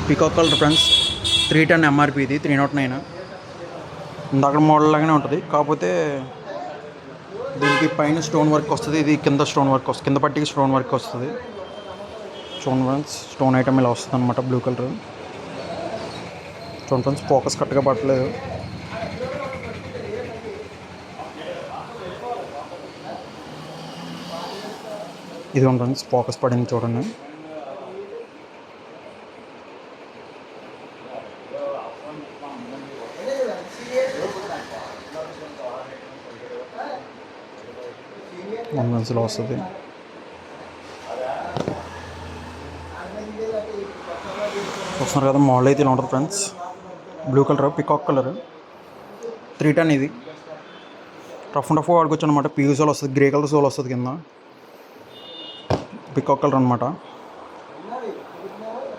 Peacock colour friends 310 MRP, ఇది 309. ఇందాక model లాగానే ఉంటుంది, కాకపోతే దీనికి పైన స్టోన్ వర్క్ వస్తుంది, ఇది కింద స్టోన్ వర్క్ వస్తుంది, కింద పట్టికి స్టోన్ వర్క్ వస్తుంది. స్టోన్ ఫ్రెండ్స్, స్టోన్ ఐటమ్ ఇలా వస్తుంది అనమాట, బ్లూ కలర్. చూడండి ఫ్రెండ్స్, ఫోకస్ కరెక్ట్గా పట్టలేదు. ఇది ఫ్రెండ్స్ ఫోకస్ పడింది చూడండి. మనసులో వస్తుంది. చూస్తున్నారు కదా, మోడల్ అయితే ఇలా ఉంటుంది friends. Blue colour, peacock colour, 310. ఇది రఫ్ అండ్ రఫ్ వాడుకోవచ్చు అనమాట. పీయూ సోల్ వస్తుంది, గ్రే కలర్ సోల్ వస్తుంది కింద. పికాక్ కలర్ అనమాట.